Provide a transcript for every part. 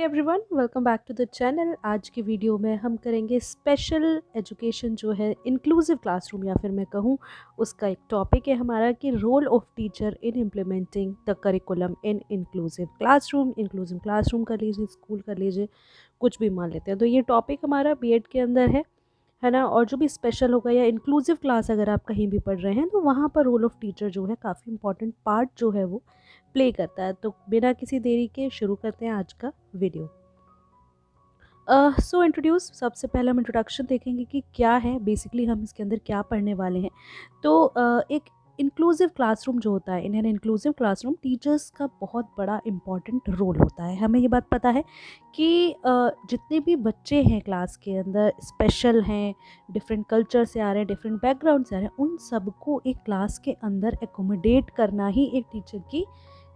Everyone, welcome back to the channel. आज की video में हम करेंगे स्पेशल एजुकेशन जो है इंक्लूसिव क्लासरूम, या फिर मैं कहूँ उसका एक टॉपिक है हमारा कि role of teacher in implementing the curriculum in inclusive classroom. Inclusive classroom कर लीजिए, स्कूल कर लीजिए, कुछ भी मान लेते हैं। तो ये टॉपिक हमारा बीएड के अंदर है ना। और जो भी स्पेशल होगा या इंक्लूसिव क्लास अगर आप कहीं भी पढ़ रहे हैं तो वहाँ पर रोल ऑफ टीचर जो है काफ़ी इंपॉर्टेंट पार्ट जो है वो प्ले करता है। तो बिना किसी देरी के शुरू करते हैं आज का वीडियो। सो इंट्रोड्यूस, सबसे पहले हम इंट्रोडक्शन देखेंगे कि क्या है बेसिकली, हम इसके अंदर क्या पढ़ने वाले हैं। तो एक इंक्लूसिव क्लासरूम जो होता है, in an inclusive classroom teachers का बहुत बड़ा इंपॉर्टेंट रोल होता है। हमें ये बात पता है कि जितने भी बच्चे हैं क्लास के अंदर, स्पेशल हैं, डिफरेंट कल्चर से आ रहे हैं, डिफरेंट बैकग्राउंड से आ रहे हैं, उन सबको एक क्लास के अंदर एकोमोडेट करना ही एक टीचर की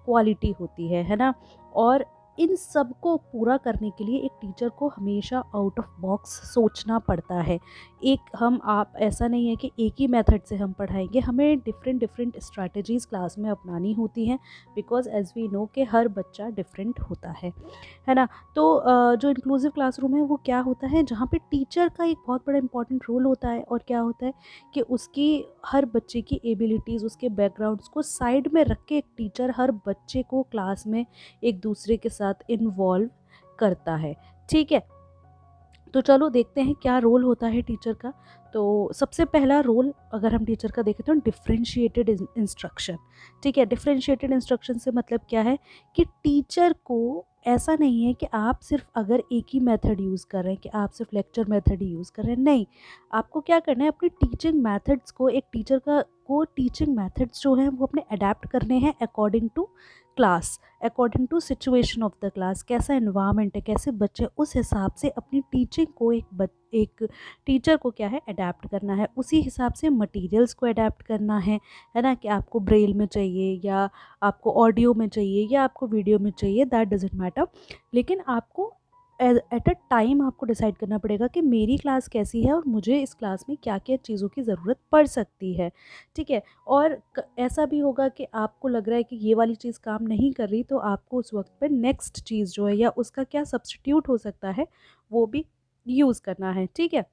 क्वालिटी होती है ना। और इन सब को पूरा करने के लिए एक टीचर को हमेशा आउट ऑफ बॉक्स सोचना पड़ता है। एक हम आप ऐसा नहीं है कि एक ही मेथड से हम पढ़ाएंगे, हमें डिफरेंट डिफरेंट स्ट्रैटेजीज़ क्लास में अपनानी होती हैं, बिकॉज एज वी नो कि हर बच्चा डिफरेंट होता है ना। तो जो इंक्लूसिव क्लासरूम है वो क्या होता है, जहाँ पे टीचर का एक बहुत बड़ा इंपॉर्टेंट रोल होता है। और क्या होता है कि उसकी हर बच्चे की एबिलिटीज़, उसके बैकग्राउंड्स को साइड में रख के एक टीचर हर बच्चे को क्लास में एक दूसरे के साथ इन्वॉल्व करता है। ठीक है, तो चलो देखते हैं क्या रोल होता है टीचर का। तो सबसे पहला रोल अगर हम टीचर का देखें तो डिफरेंशिएटेड इंस्ट्रक्शन। ठीक है, डिफरेंशिएटेड इंस्ट्रक्शन से मतलब क्या है कि टीचर को ऐसा नहीं है कि आप सिर्फ अगर एक ही मेथड यूज़ कर रहे हैं, कि आप सिर्फ लेक्चर मेथड ही यूज़ कर रहे हैं। नहीं, आपको क्या करना है, अपनी टीचिंग मेथड्स को, एक टीचर का को टीचिंग मेथड्स जो हैं वो अपने अडेप्ट करने हैं according to class, according to situation of the class. कैसा इन्वायरमेंट है, कैसे बच्चे, उस हिसाब से अपनी टीचिंग को एक टीचर को क्या है अडेप्ट करना है। उसी हिसाब से मटेरियल्स को अडेप्ट करना है ना। कि आपको ब्रेल में चाहिए, या आपको ऑडियो में चाहिए, या आपको वीडियो में चाहिए, दैट डजेंट मैटर। लेकिन आपको एट अ टाइम आपको डिसाइड करना पड़ेगा कि मेरी क्लास कैसी है और मुझे इस क्लास में क्या क्या चीज़ों की ज़रूरत पड़ सकती है। ठीक है, और ऐसा भी होगा कि आपको लग रहा है कि ये वाली चीज़ काम नहीं कर रही, तो आपको उस वक्त पे नेक्स्ट चीज़ जो है या उसका क्या सब्स्टिट्यूट हो सकता है वो भी यूज़ करना है। ठीक है,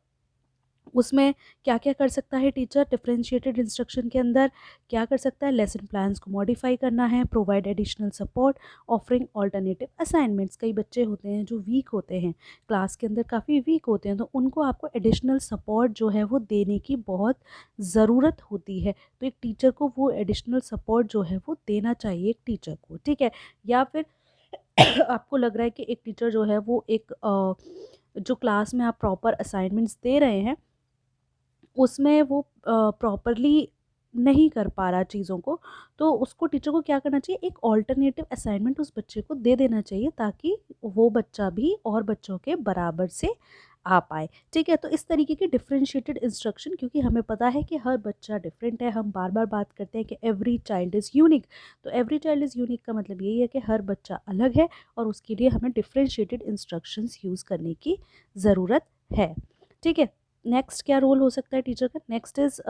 उसमें क्या क्या कर सकता है टीचर डिफरेंशिएटेड इंस्ट्रक्शन के अंदर, क्या कर सकता है, लेसन प्लान्स को मॉडिफाई करना है, provide additional support, offering alternative assignments. कई बच्चे होते हैं जो वीक होते हैं, क्लास के अंदर काफ़ी वीक होते हैं, तो उनको आपको एडिशनल सपोर्ट जो है वो देने की बहुत ज़रूरत होती है। तो एक टीचर को वो एडिशनल सपोर्ट जो है वो देना चाहिए एक टीचर को। ठीक है, या फिर आपको लग रहा है कि एक टीचर जो है वो एक जो क्लास में आप प्रॉपर असाइनमेंट्स दे रहे हैं उसमें वो प्रॉपरली नहीं कर पा रहा चीज़ों को, तो उसको टीचर को क्या करना चाहिए, एक ऑल्टरनेटिव असाइनमेंट उस बच्चे को दे देना चाहिए, ताकि वो बच्चा भी और बच्चों के बराबर से आ पाए। ठीक है, तो इस तरीके की डिफरेंशिएटेड इंस्ट्रक्शन, क्योंकि हमें पता है कि हर बच्चा डिफरेंट है। हम बार बार बात करते हैं कि एवरी चाइल्ड इज़ यूनिक। तो एवरी चाइल्ड इज़ यूनिक का मतलब यही है कि हर बच्चा अलग है, और उसके लिए हमें डिफरेंशिएटेड इंस्ट्रक्शंस यूज़ करने की ज़रूरत है। ठीक है, नेक्स्ट क्या रोल हो सकता है टीचर का, next is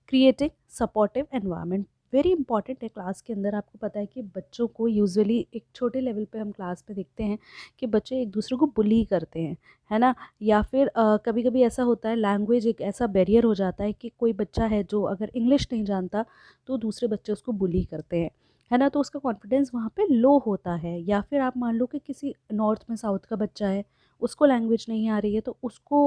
creating supportive environment. Very important है क्लास के अंदर। आपको पता है कि बच्चों को यूजुअली एक छोटे लेवल पे हम क्लास में देखते हैं कि बच्चे एक दूसरे को बुली करते हैं, है ना। या फिर कभी कभी ऐसा होता है, लैंग्वेज एक ऐसा बैरियर हो जाता है कि कोई बच्चा है जो अगर इंग्लिश नहीं जानता तो दूसरे बच्चे उसको बुली करते हैं, है ना। तो उसका कॉन्फिडेंस वहाँ पे लो होता है। या फिर आप मान लो कि किसी नॉर्थ में साउथ का बच्चा है, उसको लैंग्वेज नहीं आ रही है, तो उसको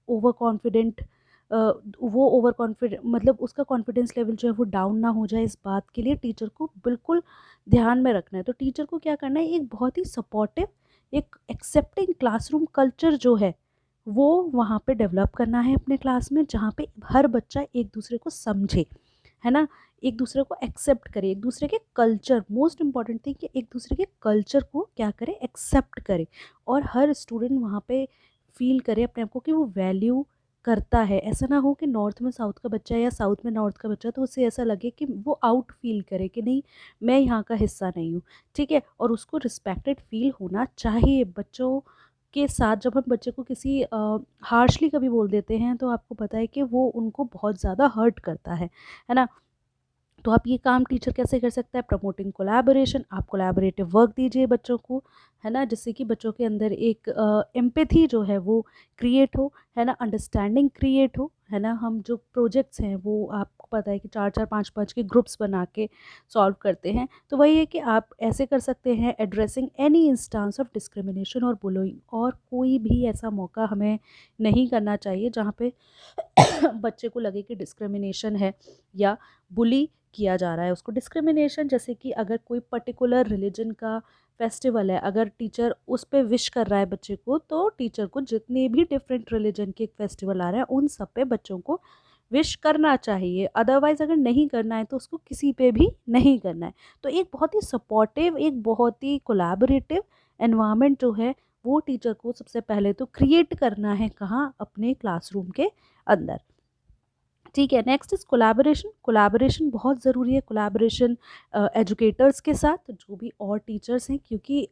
ओवर कॉन्फिडेंट वो ओवर कॉन्फिडेंट मतलब उसका कॉन्फिडेंस लेवल जो है वो डाउन ना हो जाए, इस बात के लिए टीचर को बिल्कुल ध्यान में रखना है। तो टीचर को क्या करना है, एक बहुत ही सपोर्टिव, एक एक्सेप्टिंग क्लासरूम कल्चर जो है वो वहाँ पे डेवलप करना है अपने क्लास में, जहाँ पे हर बच्चा एक दूसरे को समझे, है ना। एक दूसरे को एक्सेप्ट करे, एक दूसरे के कल्चर, मोस्ट इंपॉर्टेंट थिंग कि एक दूसरे के कल्चर को क्या करे, एक्सेप्ट करे। और हर स्टूडेंट वहाँ पे फील करे अपने आप को कि वो वैल्यू करता है। ऐसा ना हो कि नॉर्थ में साउथ का बच्चा है या साउथ में नॉर्थ का बच्चा, तो उससे ऐसा लगे कि वो आउट फील करे कि नहीं, मैं यहाँ का हिस्सा नहीं हूँ। ठीक है, और उसको रिस्पेक्टेड फील होना चाहिए। बच्चों के साथ जब हम बच्चे को किसी हार्शली कभी बोल देते हैं, तो आपको पता है कि वो उनको बहुत ज़्यादा हर्ट करता है ना। तो आप ये काम टीचर कैसे कर सकता है, प्रमोटिंग कोलैबोरेशन, आप कोलैबोरेटिव वर्क दीजिए बच्चों को, है ना, जिससे कि बच्चों के अंदर एक एम्पैथी जो है वो क्रिएट हो, है ना, अंडरस्टैंडिंग क्रिएट हो, है ना। हम जो प्रोजेक्ट्स हैं वो आपको पता है कि 4-4 5-5 के ग्रुप्स बना के सॉल्व करते हैं, तो वही है कि आप ऐसे कर सकते हैं, addressing any instance of discrimination और बुलिंग, और कोई भी ऐसा मौका हमें नहीं करना चाहिए जहाँ पे बच्चे को लगे कि डिस्क्रिमिनेशन है या बुली किया जा रहा है उसको। डिस्क्रिमिनेशन जैसे कि अगर कोई पर्टिकुलर रिलीजन का फेस्टिवल है, अगर टीचर उस पे विश कर रहा है बच्चे को, तो टीचर को जितने भी डिफरेंट रिलीजन के फेस्टिवल आ रहे हैं उन सब पे बच्चों को विश करना चाहिए। अदरवाइज़ अगर नहीं करना है तो उसको किसी पे भी नहीं करना है। तो एक बहुत ही सपोर्टिव, एक बहुत ही कोलैबोरेटिव एनवायरनमेंट जो है वो टीचर को सबसे पहले तो क्रिएट करना है, कहाँ, अपने क्लासरूम के अंदर। ठीक है, नेक्स्ट इज़ कोलैबोरेशन। कोलैबोरेशन बहुत ज़रूरी है, कोलैबोरेशन एजुकेटर्स के साथ, जो भी और टीचर्स हैं, क्योंकि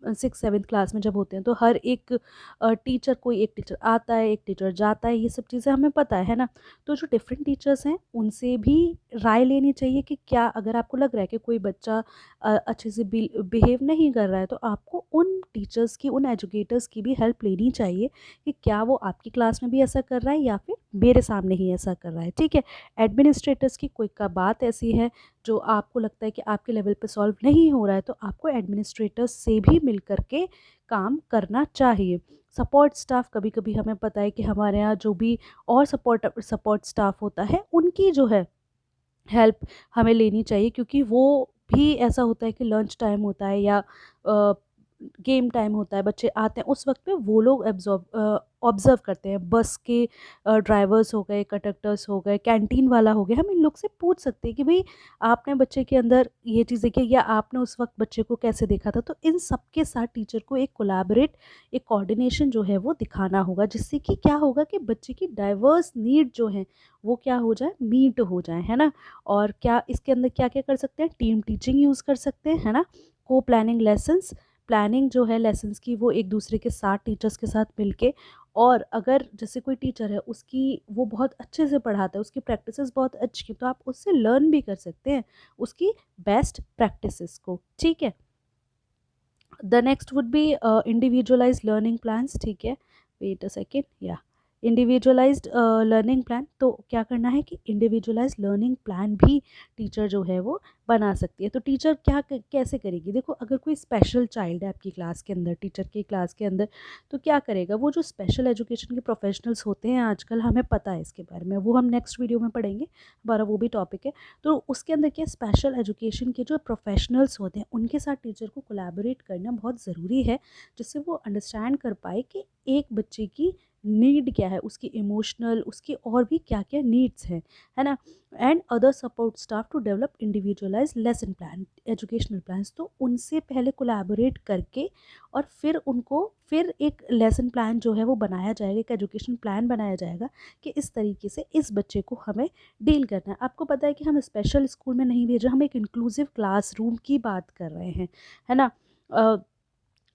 6th-7th क्लास में जब होते हैं तो हर एक टीचर, कोई एक टीचर आता है, एक टीचर जाता है, ये सब चीज़ें हमें पता है ना। तो जो डिफरेंट टीचर्स हैं उनसे भी राय लेनी चाहिए कि क्या, अगर आपको लग रहा है कि कोई बच्चा अच्छे से बिहेव नहीं कर रहा है, तो आपको उन टीचर्स की, उन एजुकेटर्स की भी हेल्प लेनी चाहिए कि क्या वो आपकी क्लास में भी ऐसा कर रहा है या फिर मेरे सामने ही ऐसा कर रहा है। ठीक है, एडमिनिस्ट्रेटर्स की कोई का बात ऐसी है जो आपको लगता है कि आपके लेवल पे सॉल्व नहीं हो रहा है, तो आपको एडमिनिस्ट्रेटर्स से भी मिल कर के काम करना चाहिए। सपोर्ट स्टाफ, कभी कभी हमें पता है कि हमारे यहाँ जो भी और सपोर्ट स्टाफ होता है उनकी जो है हेल्प हमें लेनी चाहिए, क्योंकि वो भी, ऐसा होता है कि लंच टाइम होता है या गेम टाइम होता है, बच्चे आते हैं उस वक्त पे, वो लोग ऑब्ज़र्व करते हैं। बस के ड्राइवर्स हो गए, कंडक्टर्स हो गए, कैंटीन वाला हो गया, हम इन लोग से पूछ सकते हैं कि भाई आपने बच्चे के अंदर ये चीज़ देखी या आपने उस वक्त बच्चे को कैसे देखा था। तो इन सब के साथ टीचर को एक कोलैबोरेट, एक कोऑर्डिनेशन जो है वो दिखाना होगा, जिससे कि क्या होगा कि बच्चे की डाइवर्स नीड जो है वो क्या हो जाए, मीट हो जाए, है ना। और क्या इसके अंदर क्या क्या कर सकते हैं, टीम टीचिंग यूज़ कर सकते हैं, है ना, को प्लानिंग लेसन्स, प्लानिंग जो है लेसन्स की वो एक दूसरे के साथ, टीचर्स के साथ मिलके। और अगर जैसे कोई टीचर है उसकी, वो बहुत अच्छे से पढ़ाता है, उसकी प्रैक्टिसेस बहुत अच्छी हैं, तो आप उससे लर्न भी कर सकते हैं उसकी बेस्ट प्रैक्टिसेस को। ठीक है, the next would be individualise learning plans. ठीक है, वेट अ सेकेंड, या इंडिविजुअलाइज्ड लर्निंग प्लान। तो क्या करना है कि इंडिविजुअलाइज्ड लर्निंग प्लान भी टीचर जो है वो बना सकती है। तो टीचर क्या कैसे करेगी, देखो, अगर कोई स्पेशल चाइल्ड है आपकी क्लास के अंदर, टीचर की क्लास के अंदर, तो क्या करेगा, वो जो स्पेशल एजुकेशन के प्रोफेशनल्स होते हैं आजकल, हमें पता है इसके बारे में, वो हम नेक्स्ट वीडियो में पढ़ेंगे, हमारा वो भी टॉपिक है। तो उसके अंदर क्या, स्पेशल एजुकेशन के जो प्रोफेशनल्स होते हैं उनके साथ टीचर को कोलैबोरेट करना बहुत ज़रूरी है, जिससे वो अंडरस्टैंड कर पाए कि एक बच्चे की नीड क्या है, उसकी इमोशनल, उसकी और भी क्या क्या नीड्स हैं, है ना। And other support staff to develop individualize lesson plan, educational plans. तो उनसे पहले कोलैबोरेट करके और फिर उनको, फिर एक लेसन प्लान जो है वो बनाया जाएगा, एक एजुकेशन प्लान बनाया जाएगा कि इस तरीके से इस बच्चे को हमें डील करना है। आपको पता है कि हम स्पेशल स्कूल में नहीं भेज रहे, हम एक इंक्लूसिव क्लासरूम की बात कर रहे हैं, है ना।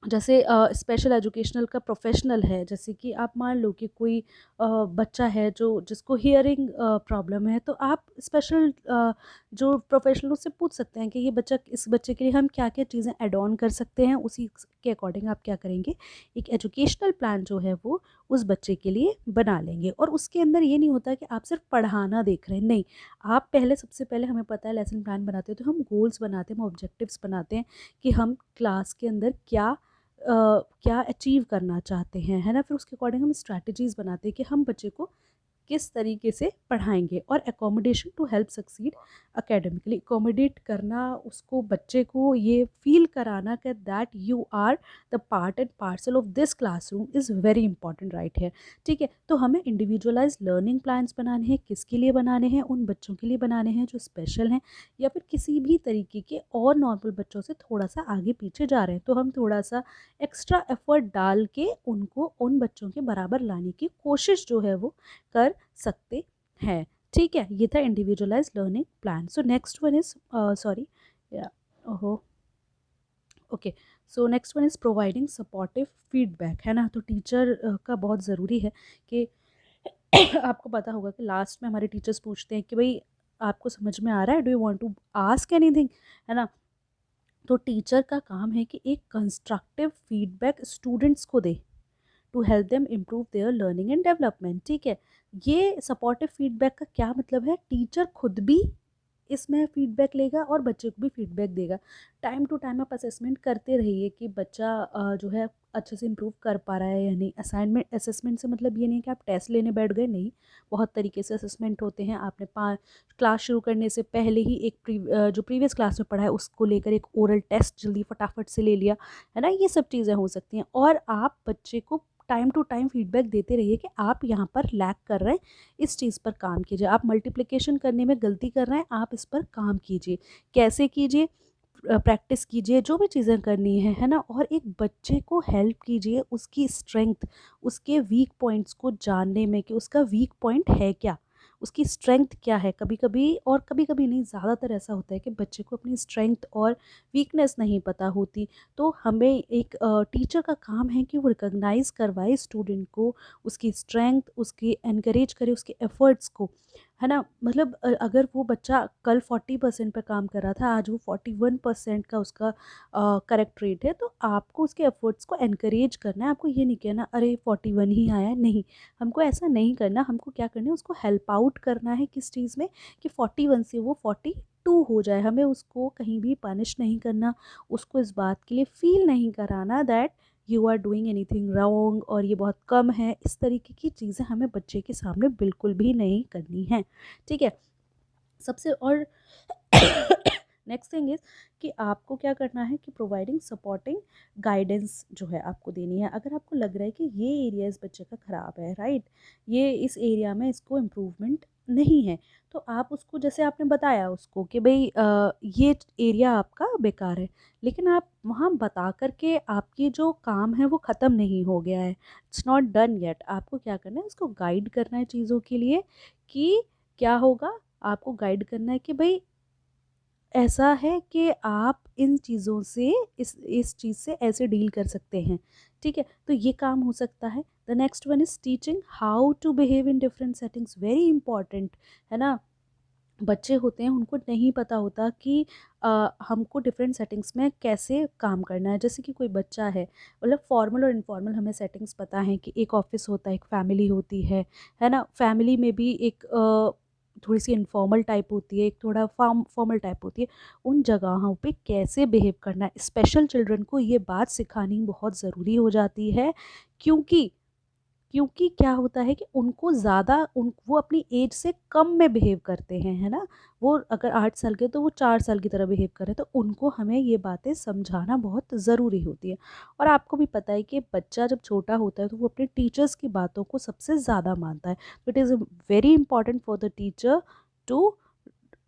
जैसे स्पेशल एजुकेशनल का प्रोफेशनल है, जैसे कि आप मान लो कि कोई बच्चा है जो, जिसको हियरिंग प्रॉब्लम है, तो आप स्पेशल जो प्रोफेशनल, उससे पूछ सकते हैं कि ये बच्चा, इस बच्चे के लिए हम क्या क्या चीज़ें ऐड ऑन कर सकते हैं, उसी के अकॉर्डिंग आप क्या करेंगे, एक एजुकेशनल प्लान जो है वो उस बच्चे के लिए बना लेंगे। और उसके अंदर ये नहीं होता कि आप सिर्फ पढ़ाना देख रहे हैं, नहीं, आप पहले, सबसे पहले हमें पता है लेसन प्लान बनाते हैं तो हम गोल्स बनाते हैं, हम ऑब्जेक्टिव्स बनाते हैं कि हम क्लास के अंदर क्या अचीव करना चाहते हैं, है ना। फिर उसके अकॉर्डिंग हम स्ट्रैटेजीज़ बनाते हैं कि हम बच्चे को किस तरीके से पढ़ाएंगे। और accommodation to help succeed academically, accommodate करना उसको, बच्चे को ये फील कराना कि that you are the part and parcel of this classroom is very important, right है। ठीक है, तो हमें इंडिविजुअलाइज लर्निंग प्लान्स बनाने हैं, किसके लिए बनाने हैं, उन बच्चों के लिए बनाने हैं जो स्पेशल हैं, या फिर किसी भी तरीके के और नॉर्मल बच्चों से थोड़ा सा आगे पीछे जा रहे हैं, तो हम थोड़ा सा एक्स्ट्रा एफर्ट डाल के उनको उन बच्चों के बराबर लाने की कोशिश जो है वो कर सकते हैं। ठीक है, ये था individualise learning plan. So next one is, sorry, ओहो, okay, so next one is providing supportive feedback, है ना। तो टीचर का बहुत ज़रूरी है कि आपको पता होगा कि लास्ट में हमारे टीचर्स पूछते हैं कि भाई आपको समझ में आ रहा है? Do you want to ask anything? है ना? तो टीचर का काम है कि एक कंस्ट्रक्टिव फीडबैक स्टूडेंट्स को दे, to help them improve their learning and development. ठीक है, ये सपोर्टिव फीडबैक का क्या मतलब है? टीचर खुद भी इसमें फीडबैक लेगा और बच्चे को भी फीडबैक देगा। टाइम टू टाइम आप असेसमेंट करते रहिए कि बच्चा जो है अच्छे से इम्प्रूव कर पा रहा है या नहीं। असाइनमेंट असेसमेंट से मतलब ये नहीं कि आप टेस्ट लेने बैठ गए, नहीं। बहुत तरीके से असेसमेंट होते हैं। आपने क्लास शुरू करने से पहले ही जो प्रीवियस क्लास में पढ़ा है उसको लेकर एक ओरल टेस्ट जल्दी फटाफट से ले लिया, है ना? ये सब चीज़ें हो सकती हैं। और आप बच्चे को टाइम टू टाइम फीडबैक देते रहिए कि आप यहाँ पर लैग कर रहे हैं, इस चीज़ पर काम कीजिए। आप मल्टीप्लिकेशन करने में गलती कर रहे हैं, आप इस पर काम कीजिए। कैसे कीजिए? प्रैक्टिस कीजिए, जो भी चीज़ें करनी है ना? और एक बच्चे को हेल्प कीजिए उसकी स्ट्रेंथ, उसके वीक पॉइंट्स को जानने में कि उसका वीक पॉइंट है क्या, उसकी स्ट्रेंथ क्या है। कभी कभी, और कभी कभी नहीं, ज़्यादातर ऐसा होता है कि बच्चे को अपनी स्ट्रेंथ और वीकनेस नहीं पता होती। तो हमें एक टीचर का काम है कि वो रिकॉग्नाइज़ करवाए स्टूडेंट को, उसकी स्ट्रेंथ, उसकी एनकरेज करे उसके एफर्ट्स को, है ना? मतलब अगर वो बच्चा कल 40% पे काम कर रहा था, आज वो 41% का उसका करेक्ट रेट है, तो आपको उसके एफर्ट्स को एनकरेज करना है। आपको ये नहीं कहना अरे 41 ही आया है, नहीं। हमको ऐसा नहीं करना। हमको क्या करना है? उसको हेल्प आउट करना है किस चीज़ में, कि 41 से वो 42 हो जाए। हमें उसको कहीं भी पनिश नहीं करना, उसको इस बात के लिए फ़ील नहीं कराना that you are doing anything wrong और ये बहुत कम है। इस तरीके की चीज़ें हमें बच्चे के सामने बिल्कुल भी नहीं करनी है। ठीक है? सबसे और नेक्स्ट थिंग इज़ कि आपको क्या करना है कि प्रोवाइडिंग सपोर्टिंग गाइडेंस जो है आपको देनी है। अगर आपको लग रहा है कि ये एरिया इस बच्चे का ख़राब है, राइट, ये इस एरिया में इसको इम्प्रूवमेंट नहीं है, तो आप उसको, जैसे आपने बताया उसको कि भाई ये एरिया आपका बेकार है, लेकिन आप वहाँ बता करके आपकी जो काम है वो ख़त्म नहीं हो गया है, इट्स नॉट डन येट। आपको क्या करना है? उसको गाइड करना है चीज़ों के लिए कि क्या होगा। आपको गाइड करना है कि भाई ऐसा है कि आप इन चीज़ों से, इस चीज़ से ऐसे डील कर सकते हैं। ठीक है? तो ये काम हो सकता है। The next one is teaching how to behave in different settings, very important, है ना? बच्चे होते हैं, उनको नहीं पता होता कि हमको डिफरेंट सेटिंग्स में कैसे काम करना है। जैसे कि कोई बच्चा है, मतलब फॉर्मल और इनफॉर्मल हमें सेटिंग्स पता है कि एक ऑफिस होता है, एक फैमिली होती है ना? फैमिली में भी एक थोड़ी सी इनफॉर्मल टाइप होती है, एक थोड़ा फॉर्मल टाइप होती है। उन जगहों पे कैसे बिहेव करना है, स्पेशल चिल्ड्रन को ये बात सिखानी बहुत ज़रूरी हो जाती है। क्योंकि क्योंकि क्या होता है कि उनको ज़्यादा उन वो अपनी एज से कम में बिहेव करते हैं, है ना? वो अगर 8 साल के, तो वो 4 साल की तरह बिहेव कर रहे हैं, तो उनको हमें ये बातें समझाना बहुत ज़रूरी होती है। और आपको भी पता है कि बच्चा जब छोटा होता है तो वो अपने टीचर्स की बातों को सबसे ज़्यादा मानता है। तो it is very important for the teacher to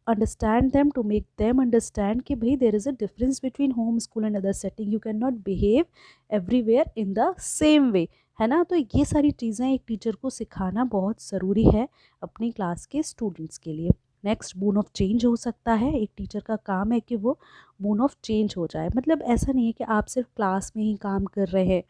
understand them, to make them understand कि भाई there is a difference between home school and other setting, you can not behave everywhere in the same way, है ना? तो ये सारी चीज़ें एक teacher को सिखाना बहुत ज़रूरी है अपनी क्लास के स्टूडेंट्स के लिए। नेक्स्ट, बून ऑफ चेंज हो सकता है। एक टीचर का काम है कि वो बून ऑफ चेंज हो जाए। मतलब ऐसा नहीं है कि आप सिर्फ क्लास में ही काम कर रहे हैं,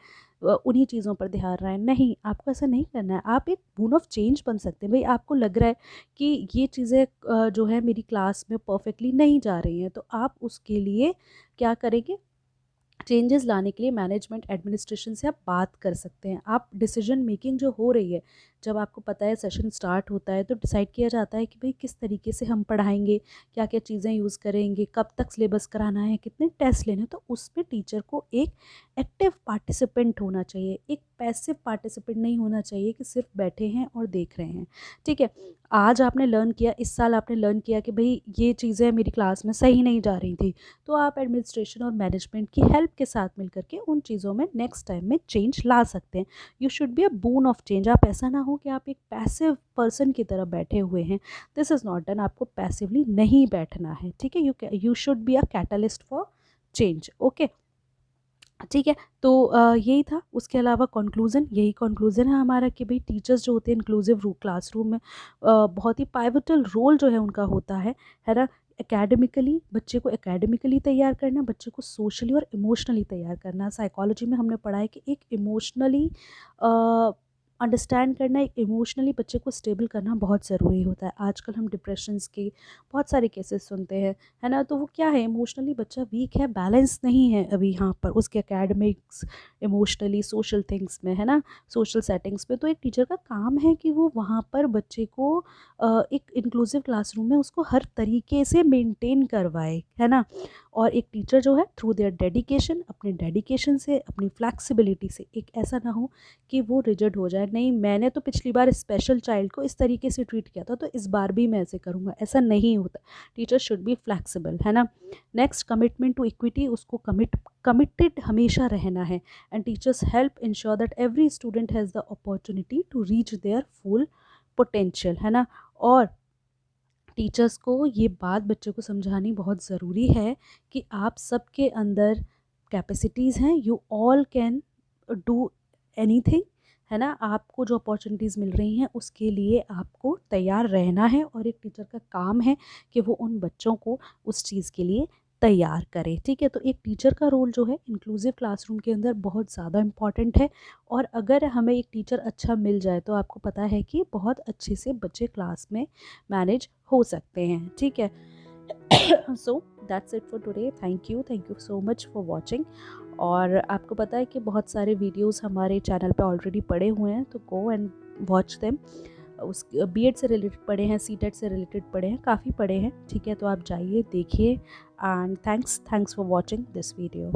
उन्हीं चीज़ों पर ध्यान रहे हैं, नहीं, आपको ऐसा नहीं करना है। आप एक बून ऑफ चेंज बन सकते हैं। भाई आपको लग रहा है कि ये चीज़ें जो है मेरी क्लास में परफेक्टली नहीं जा रही हैं, तो आप उसके लिए क्या करेंगे? चेंजेस लाने के लिए मैनेजमेंट एडमिनिस्ट्रेशन से आप बात कर सकते हैं। आप डिसीजन मेकिंग जो हो रही है, जब आपको पता है सेशन स्टार्ट होता है, तो डिसाइड किया जाता है कि भाई किस तरीके से हम पढ़ाएंगे, क्या क्या चीज़ें यूज़ करेंगे, कब तक सिलेबस कराना है, कितने टेस्ट लेने हैं। तो उसमें टीचर को एक एक्टिव पार्टिसिपेंट होना चाहिए, एक पैसिव पार्टिसिपेंट नहीं होना चाहिए कि सिर्फ बैठे हैं और देख रहे हैं। ठीक है? आज आपने लर्न किया, इस साल आपने लर्न किया कि भाई ये चीज़ें मेरी क्लास में सही नहीं जा रही थी, तो आप एडमिनिस्ट्रेशन और मैनेजमेंट की हेल्प के साथ मिलकर के उन चीज़ों में नेक्स्ट टाइम में चेंज ला सकते हैं। You should be a boon of change. आप ऐसा ना हो कि आप एक पैसिव पर्सन की तरह बैठे हुए हैं। This is not done. आपको पैसिवली नहीं बैठना है। ठीक है? You should be a catalyst for change. Okay, ठीक है? तो यही था। उसके अलावा कंक्लूज़न, यही कंक्लूज़न है हमारा कि भाई टीचर्स जो होते हैं इंक्लूसिव क्लासरूम में बहुत ही पाइवटल रोल जो है उनका होता है ना? एकेडमिकली, बच्चे को एकेडमिकली तैयार करना, बच्चे को सोशली और इमोशनली तैयार करना। साइकोलॉजी में हमने पढ़ा है कि एक इमोशनली अंडरस्टैंड करना, एक इमोशनली बच्चे को स्टेबल करना बहुत ज़रूरी होता है। आजकल हम डिप्रेशंस के बहुत सारे केसेस सुनते हैं, है ना? तो वो क्या है, इमोशनली बच्चा वीक है, बैलेंस नहीं है अभी यहाँ पर उसके एकेडमिक्स, इमोशनली, सोशल थिंग्स में, है ना? सोशल सेटिंग्स में। तो एक टीचर का काम है कि वो वहाँ पर बच्चे को एक इंक्लूसिव क्लासरूम में उसको हर तरीके से मेंटेन करवाए, है ना? और एक टीचर जो है थ्रू देयर डेडिकेशन, अपने डेडिकेशन से, अपनी फ्लैक्सिबिलिटी से, एक ऐसा ना हो कि वो रिजिड हो जाए, नहीं मैंने तो पिछली बार स्पेशल चाइल्ड को इस तरीके से ट्रीट किया था तो इस बार भी मैं ऐसे करूँगा, ऐसा नहीं होता। टीचर शुड बी फ्लैक्सिबल, है ना? नेक्स्ट, कमिटमेंट टू इक्विटी, उसको कमिटेड हमेशा रहना है। And teachers help ensure that every student has the opportunity to reach their full potential, है ना? और टीचर्स को ये बात बच्चों को समझानी बहुत ज़रूरी है कि आप सबके अंदर कैपेसिटीज़ हैं, you all can do anything, है ना? आपको जो अपॉर्चुनिटीज़ मिल रही हैं उसके लिए आपको तैयार रहना है, और एक टीचर का काम है कि वो उन बच्चों को उस चीज़ के लिए तैयार करे, ठीक है? तो एक टीचर का रोल जो है इंक्लूसिव क्लासरूम के अंदर बहुत ज़्यादा इम्पॉर्टेंट है। और अगर हमें एक टीचर अच्छा मिल जाए तो आपको पता है कि बहुत अच्छे से बच्चे क्लास में मैनेज हो सकते हैं, ठीक है? So that's it for today. Thank you so much for watching. और आपको पता है कि बहुत सारे वीडियोस हमारे चैनल पे ऑलरेडी पड़े हुए हैं, तो गो एंड वॉच देम। उस बीएड से रिलेटेड पड़े हैं, सीटेट से रिलेटेड पड़े हैं, काफ़ी पड़े हैं, ठीक है? तो आप जाइए, देखिए। And thanks for watching this video.